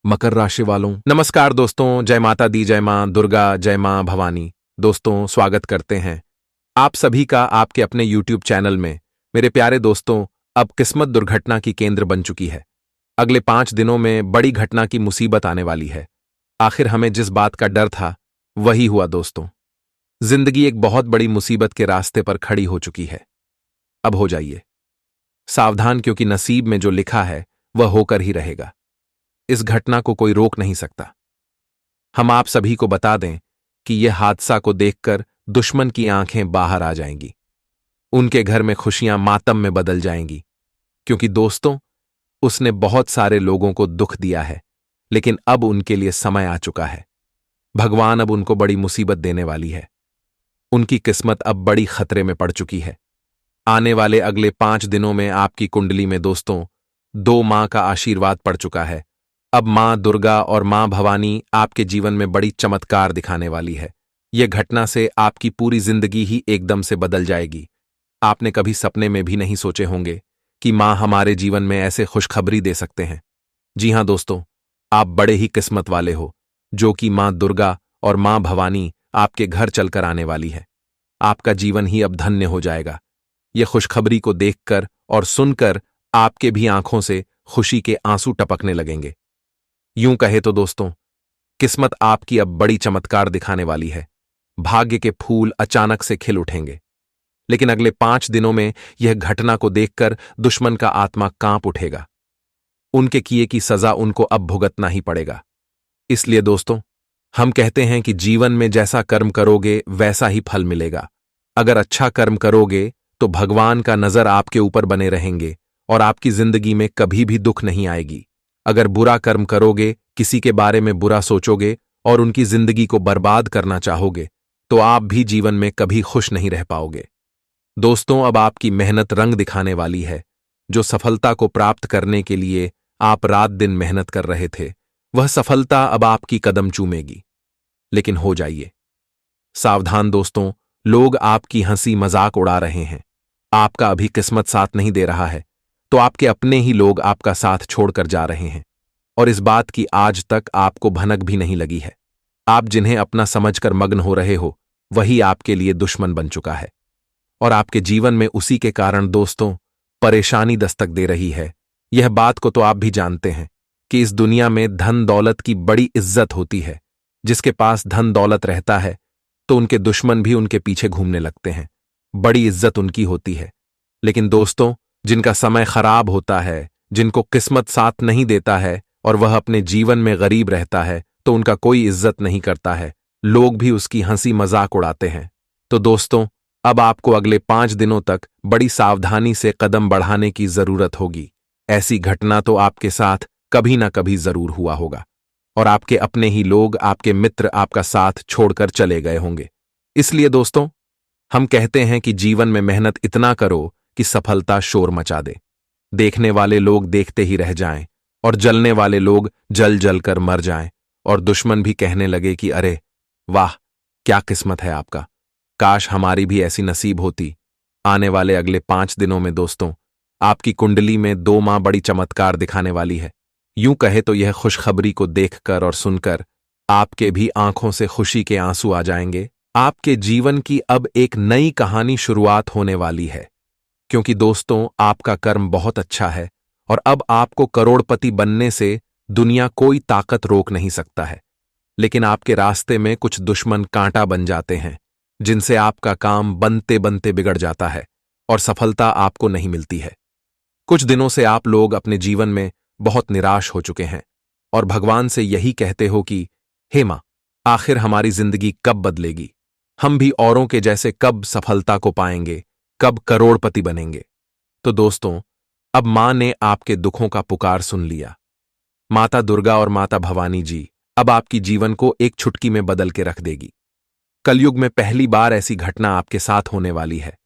मकर राशि वालों, नमस्कार दोस्तों। जय माता दी, जय मां दुर्गा, जय मां भवानी। दोस्तों, स्वागत करते हैं आप सभी का आपके अपने YouTube चैनल में। मेरे प्यारे दोस्तों, अब किस्मत दुर्घटना की केंद्र बन चुकी है। अगले 5 दिनों में बड़ी घटना की मुसीबत आने वाली है। आखिर हमें जिस बात का डर था वही हुआ दोस्तों। जिंदगी एक बहुत बड़ी मुसीबत के रास्ते पर खड़ी हो चुकी है। अब हो जाइए सावधान, क्योंकि नसीब में जो लिखा है वह होकर ही रहेगा। इस घटना को कोई रोक नहीं सकता। हम आप सभी को बता दें कि यह हादसा को देखकर दुश्मन की आंखें बाहर आ जाएंगी। उनके घर में खुशियां मातम में बदल जाएंगी, क्योंकि दोस्तों, उसने बहुत सारे लोगों को दुख दिया है, लेकिन अब उनके लिए समय आ चुका है। भगवान अब उनको बड़ी मुसीबत देने वाली है। उनकी किस्मत अब बड़ी खतरे में पड़ चुकी है। आने वाले अगले 5 दिनों में आपकी कुंडली में दोस्तों 2 मां का आशीर्वाद पड़ चुका है। अब मां दुर्गा और मां भवानी आपके जीवन में बड़ी चमत्कार दिखाने वाली है। यह घटना से आपकी पूरी जिंदगी ही एकदम से बदल जाएगी। आपने कभी सपने में भी नहीं सोचे होंगे कि मां हमारे जीवन में ऐसे खुशखबरी दे सकते हैं। जी हां दोस्तों, आप बड़े ही किस्मत वाले हो, जो कि मां दुर्गा और मां भवानी आपके घर चलकर आने वाली है। आपका जीवन ही अब धन्य हो जाएगा। यह खुशखबरी को देखकर और सुनकर आपके भी आंखों से खुशी के आंसू टपकने लगेंगे। यूं कहे तो दोस्तों, किस्मत आपकी अब बड़ी चमत्कार दिखाने वाली है। भाग्य के फूल अचानक से खिल उठेंगे। लेकिन अगले 5 दिनों में यह घटना को देखकर दुश्मन का आत्मा कांप उठेगा। उनके किए की सजा उनको अब भुगतना ही पड़ेगा। इसलिए दोस्तों, हम कहते हैं कि जीवन में जैसा कर्म करोगे वैसा ही फल मिलेगा। अगर अच्छा कर्म करोगे तो भगवान का नजर आपके ऊपर बने रहेंगे और आपकी जिंदगी में कभी भी दुख नहीं आएगी। अगर बुरा कर्म करोगे, किसी के बारे में बुरा सोचोगे और उनकी जिंदगी को बर्बाद करना चाहोगे, तो आप भी जीवन में कभी खुश नहीं रह पाओगे। दोस्तों, अब आपकी मेहनत रंग दिखाने वाली है। जो सफलता को प्राप्त करने के लिए आप रात दिन मेहनत कर रहे थे, वह सफलता अब आपकी कदम चूमेगी। लेकिन हो जाइए सावधान दोस्तों, लोग आपकी हंसी मजाक उड़ा रहे हैं। आपका अभी किस्मत साथ नहीं दे रहा है, तो आपके अपने ही लोग आपका साथ छोड़कर जा रहे हैं, और इस बात की आज तक आपको भनक भी नहीं लगी है। आप जिन्हें अपना समझकर मग्न हो रहे हो, वही आपके लिए दुश्मन बन चुका है, और आपके जीवन में उसी के कारण दोस्तों परेशानी दस्तक दे रही है। यह बात को तो आप भी जानते हैं कि इस दुनिया में धन दौलत की बड़ी इज्जत होती है। जिसके पास धन दौलत रहता है तो उनके दुश्मन भी उनके पीछे घूमने लगते हैं। बड़ी इज्जत उनकी होती है। लेकिन दोस्तों, जिनका समय खराब होता है, जिनको किस्मत साथ नहीं देता है और वह अपने जीवन में गरीब रहता है, तो उनका कोई इज्जत नहीं करता है। लोग भी उसकी हंसी मजाक उड़ाते हैं। तो दोस्तों, अब आपको अगले 5 दिनों तक बड़ी सावधानी से कदम बढ़ाने की जरूरत होगी। ऐसी घटना तो आपके साथ कभी ना कभी जरूर हुआ होगा, और आपके अपने ही लोग, आपके मित्र आपका साथ छोड़कर चले गए होंगे। इसलिए दोस्तों, हम कहते हैं कि जीवन में मेहनत इतना करो कि सफलता शोर मचा दे। देखने वाले लोग देखते ही रह जाएं, और जलने वाले लोग जल जल कर मर जाएं, और दुश्मन भी कहने लगे कि अरे वाह, क्या किस्मत है आपका, काश हमारी भी ऐसी नसीब होती। आने वाले अगले 5 दिनों में दोस्तों, आपकी कुंडली में 2 मां बड़ी चमत्कार दिखाने वाली है। यूं कहे तो यह खुशखबरी को देखकर और सुनकर आपके भी आंखों से खुशी के आंसू आ जाएंगे। आपके जीवन की अब एक नई कहानी शुरुआत होने वाली है, क्योंकि दोस्तों आपका कर्म बहुत अच्छा है, और अब आपको करोड़पति बनने से दुनिया कोई ताकत रोक नहीं सकता है। लेकिन आपके रास्ते में कुछ दुश्मन कांटा बन जाते हैं, जिनसे आपका काम बनते बनते बिगड़ जाता है और सफलता आपको नहीं मिलती है। कुछ दिनों से आप लोग अपने जीवन में बहुत निराश हो चुके हैं और भगवान से यही कहते हो कि हे मां, आखिर हमारी जिंदगी कब बदलेगी? हम भी औरों के जैसे कब सफलता को पाएंगे, कब करोड़पति बनेंगे? तो दोस्तों, अब मां ने आपके दुखों का पुकार सुन लिया। माता दुर्गा और माता भवानी जी अब आपकी जीवन को एक चुटकी में बदल के रख देगी। कलयुग में पहली बार ऐसी घटना आपके साथ होने वाली है।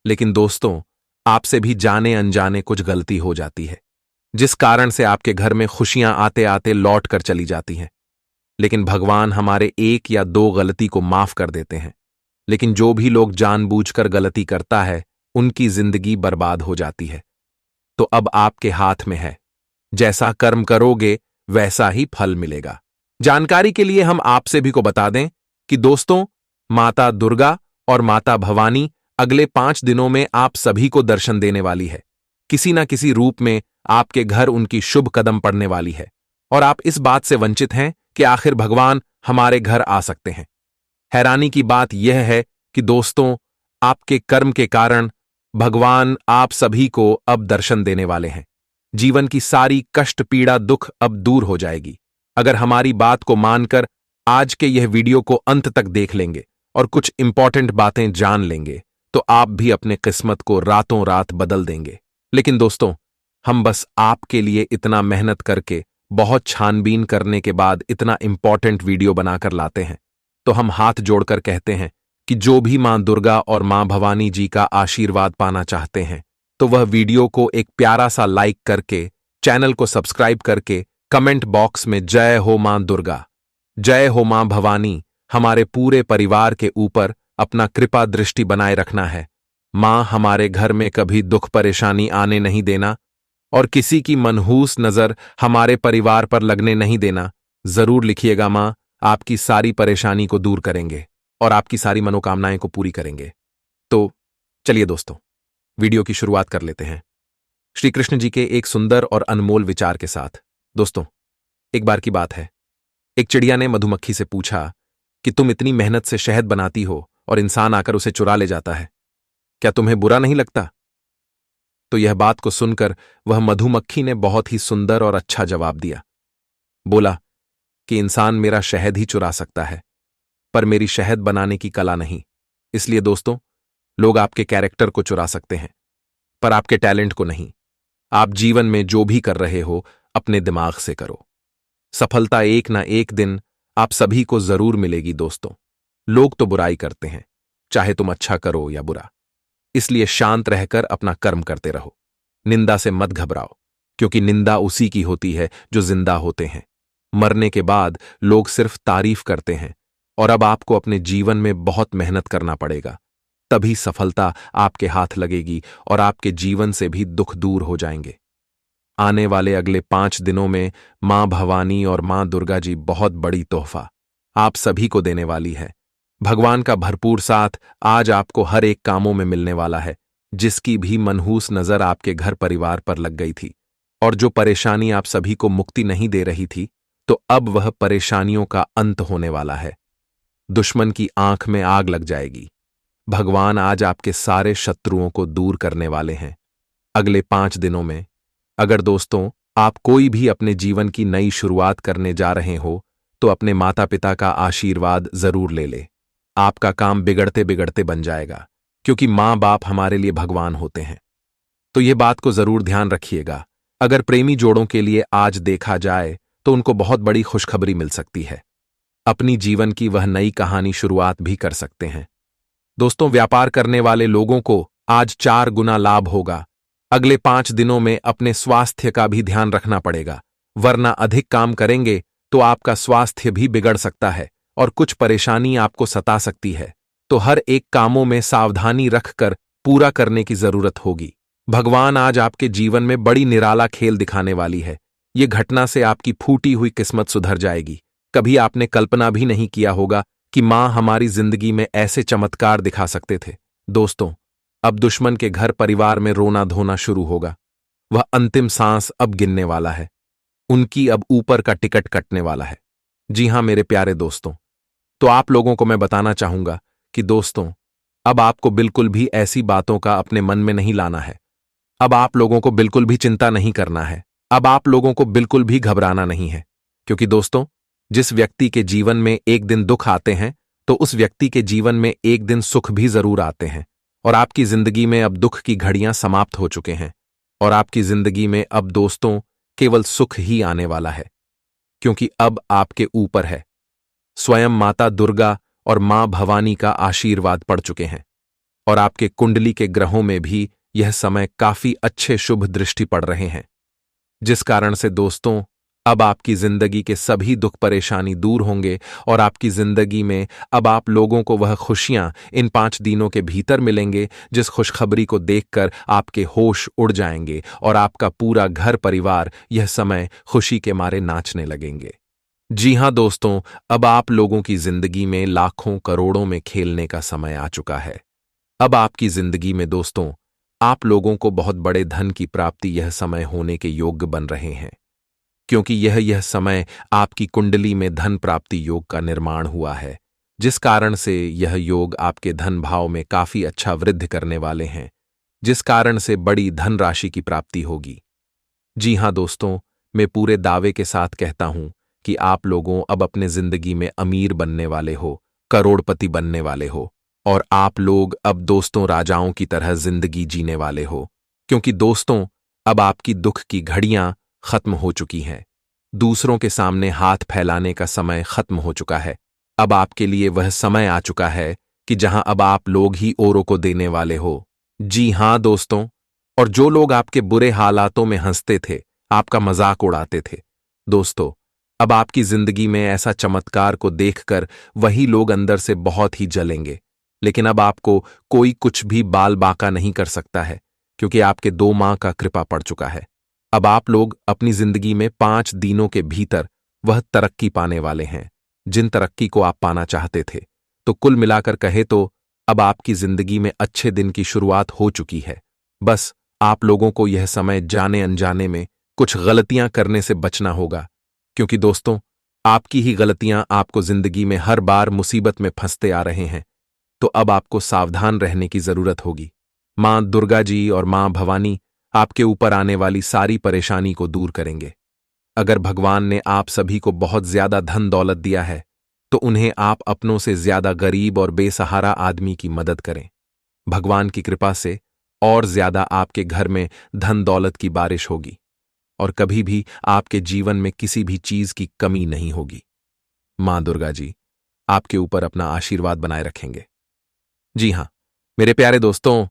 लेकिन दोस्तों, आपसे भी जाने अनजाने कुछ गलती हो जाती है, जिस कारण से आपके घर में खुशियां आते आते लौट कर चली जाती हैं। लेकिन भगवान हमारे 1 या 2 गलती को माफ कर देते हैं। लेकिन जो भी लोग जानबूझकर गलती करता है, उनकी जिंदगी बर्बाद हो जाती है। तो अब आपके हाथ में है। जैसा कर्म करोगे वैसा ही फल मिलेगा। जानकारी के लिए हम आप सभी को बता दें कि दोस्तों, माता दुर्गा और माता भवानी अगले 5 दिनों में आप सभी को दर्शन देने वाली है। किसी न किसी रूप में आपके घर उनकी शुभ कदम पड़ने वाली है और आप इस बात से वंचित हैं कि आखिर भगवान हमारे घर आ सकते हैं। हैरानी की बात यह है कि दोस्तों, आपके कर्म के कारण भगवान आप सभी को अब दर्शन देने वाले हैं। जीवन की सारी कष्ट, पीड़ा, दुख अब दूर हो जाएगी। अगर हमारी बात को मानकर आज के यह वीडियो को अंत तक देख लेंगे और कुछ इंपॉर्टेंट बातें जान लेंगे तो आप भी अपने किस्मत को रातों रात बदल देंगे। लेकिन दोस्तों, हम बस आपके लिए इतना मेहनत करके, बहुत छानबीन करने के बाद इतना इंपॉर्टेंट वीडियो बनाकर लाते हैं, तो हम हाथ जोड़कर कहते हैं कि जो भी मां दुर्गा और मां भवानी जी का आशीर्वाद पाना चाहते हैं तो वह वीडियो को एक प्यारा सा लाइक करके, चैनल को सब्सक्राइब करके कमेंट बॉक्स में जय हो मां दुर्गा, जय हो मां भवानी हमारे पूरे परिवार के ऊपर अपना कृपा दृष्टि बनाए रखना है। मां हमारे घर में कभी दुख परेशानी आने नहीं देना और किसी की मनहूस नजर हमारे परिवार पर लगने नहीं देना। जरूर लिखिएगा, मां आपकी सारी परेशानी को दूर करेंगे और आपकी सारी मनोकामनाएं को पूरी करेंगे। तो चलिए दोस्तों, वीडियो की शुरुआत कर लेते हैं श्री कृष्ण जी के एक सुंदर और अनमोल विचार के साथ। दोस्तों, एक बार की बात है, एक चिड़िया ने मधुमक्खी से पूछा कि तुम इतनी मेहनत से शहद बनाती हो और इंसान आकर उसे चुरा ले जाता है, क्या तुम्हें बुरा नहीं लगता? तो यह बात को सुनकर वह मधुमक्खी ने बहुत ही सुंदर और अच्छा जवाब दिया। बोला कि इंसान मेरा शहद ही चुरा सकता है, पर मेरी शहद बनाने की कला नहीं। इसलिए दोस्तों, लोग आपके कैरेक्टर को चुरा सकते हैं, पर आपके टैलेंट को नहीं। आप जीवन में जो भी कर रहे हो अपने दिमाग से करो। सफलता एक ना एक दिन आप सभी को जरूर मिलेगी दोस्तों। लोग तो बुराई करते हैं, चाहे तुम अच्छा करो या बुरा। इसलिए शांत रहकर अपना कर्म करते रहो। निंदा से मत घबराओ, क्योंकि निंदा उसी की होती है जो जिंदा होते हैं। मरने के बाद लोग सिर्फ तारीफ करते हैं और अब आपको अपने जीवन में बहुत मेहनत करना पड़ेगा, तभी सफलता आपके हाथ लगेगी और आपके जीवन से भी दुख दूर हो जाएंगे। आने वाले अगले 5 दिनों में मां भवानी और मां दुर्गा जी बहुत बड़ी तोहफा आप सभी को देने वाली है। भगवान का भरपूर साथ आज आपको हर एक कामों में मिलने वाला है। जिसकी भी मनहूस नजर आपके घर परिवार पर लग गई थी और जो परेशानी आप सभी को मुक्ति नहीं दे रही थी, तो अब वह परेशानियों का अंत होने वाला है। दुश्मन की आंख में आग लग जाएगी। भगवान आज आपके सारे शत्रुओं को दूर करने वाले हैं अगले 5 दिनों में। अगर दोस्तों, आप कोई भी अपने जीवन की नई शुरुआत करने जा रहे हो तो अपने माता पिता का आशीर्वाद जरूर ले ले। आपका काम बिगड़ते बिगड़ते बन जाएगा, क्योंकि मां बाप हमारे लिए भगवान होते हैं। तो यह बात को जरूर ध्यान रखिएगा। अगर प्रेमी जोड़ों के लिए आज देखा जाए तो उनको बहुत बड़ी खुशखबरी मिल सकती है। अपनी जीवन की वह नई कहानी शुरुआत भी कर सकते हैं। दोस्तों, व्यापार करने वाले लोगों को आज 4 गुना लाभ होगा। अगले 5 दिनों में अपने स्वास्थ्य का भी ध्यान रखना पड़ेगा, वरना अधिक काम करेंगे तो आपका स्वास्थ्य भी बिगड़ सकता है और कुछ परेशानी आपको सता सकती है। तो हर एक कामों में सावधानी रखकर पूरा करने की जरूरत होगी। भगवान आज आपके जीवन में बड़ी निराला खेल दिखाने वाली है। ये घटना से आपकी फूटी हुई किस्मत सुधर जाएगी। कभी आपने कल्पना भी नहीं किया होगा कि मां हमारी जिंदगी में ऐसे चमत्कार दिखा सकते थे। दोस्तों, अब दुश्मन के घर परिवार में रोना धोना शुरू होगा। वह अंतिम सांस अब गिनने वाला है। उनकी अब ऊपर का टिकट कटने वाला है। जी हां मेरे प्यारे दोस्तों, तो आप लोगों को मैं बताना चाहूंगा कि दोस्तों, अब आपको बिल्कुल भी ऐसी बातों का अपने मन में नहीं लाना है। अब आप लोगों को बिल्कुल भी चिंता नहीं करना है। अब आप लोगों को बिल्कुल भी घबराना नहीं है, क्योंकि दोस्तों, जिस व्यक्ति के जीवन में एक दिन दुख आते हैं तो उस व्यक्ति के जीवन में एक दिन सुख भी जरूर आते हैं। और आपकी जिंदगी में अब दुख की घड़ियां समाप्त हो चुके हैं और आपकी जिंदगी में अब दोस्तों केवल सुख ही आने वाला है, क्योंकि अब आपके ऊपर है स्वयं माता दुर्गा और मां भवानी का आशीर्वाद पड़ चुके हैं और आपके कुंडली के ग्रहों में भी यह समय काफी अच्छे शुभ दृष्टि पड़ रहे हैं, जिस कारण से दोस्तों अब आपकी जिंदगी के सभी दुख परेशानी दूर होंगे और आपकी जिंदगी में अब आप लोगों को वह खुशियां इन 5 दिनों के भीतर मिलेंगे जिस खुशखबरी को देखकर आपके होश उड़ जाएंगे और आपका पूरा घर परिवार यह समय खुशी के मारे नाचने लगेंगे। जी हां दोस्तों, अब आप लोगों की जिंदगी में लाखों करोड़ों में खेलने का समय आ चुका है। अब आपकी जिंदगी में दोस्तों, आप लोगों को बहुत बड़े धन की प्राप्ति यह समय होने के योग्य बन रहे हैं, क्योंकि यह समय आपकी कुंडली में धन प्राप्ति योग का निर्माण हुआ है, जिस कारण से यह योग आपके धन भाव में काफी अच्छा वृद्धि करने वाले हैं, जिस कारण से बड़ी धन राशि की प्राप्ति होगी। जी हां दोस्तों, मैं पूरे दावे के साथ कहता हूं कि आप लोगों अब अपने जिंदगी में अमीर बनने वाले हो, करोड़पति बनने वाले हो, और आप लोग अब दोस्तों राजाओं की तरह जिंदगी जीने वाले हो, क्योंकि दोस्तों अब आपकी दुख की घड़ियां खत्म हो चुकी हैं। दूसरों के सामने हाथ फैलाने का समय खत्म हो चुका है। अब आपके लिए वह समय आ चुका है कि जहां अब आप लोग ही औरों को देने वाले हो। जी हां दोस्तों, और जो लोग आपके बुरे हालातों में हंसते थे, आपका मजाक उड़ाते थे, दोस्तों अब आपकी जिंदगी में ऐसा चमत्कार को देखकर वही लोग अंदर से बहुत ही जलेंगे। लेकिन अब आपको कोई कुछ भी बाल बाका नहीं कर सकता है, क्योंकि आपके 2 माह का कृपा पड़ चुका है। अब आप लोग अपनी जिंदगी में 5 दिनों के भीतर वह तरक्की पाने वाले हैं, जिन तरक्की को आप पाना चाहते थे। तो कुल मिलाकर कहे तो अब आपकी जिंदगी में अच्छे दिन की शुरुआत हो चुकी है। बस आप लोगों को यह समय जाने अनजाने में कुछ गलतियां करने से बचना होगा, क्योंकि दोस्तों आपकी ही गलतियां आपको जिंदगी में हर बार मुसीबत में फंसते आ रहे हैं। तो अब आपको सावधान रहने की जरूरत होगी। मां दुर्गा जी और मां भवानी आपके ऊपर आने वाली सारी परेशानी को दूर करेंगे। अगर भगवान ने आप सभी को बहुत ज्यादा धन दौलत दिया है, तो उन्हें आप अपनों से ज्यादा गरीब और बेसहारा आदमी की मदद करें। भगवान की कृपा से और ज्यादा आपके घर में धन दौलत की बारिश होगी और कभी भी आपके जीवन में किसी भी चीज की कमी नहीं होगी। मां दुर्गा जी आपके ऊपर अपना आशीर्वाद बनाए रखेंगे। जी हां मेरे प्यारे दोस्तों,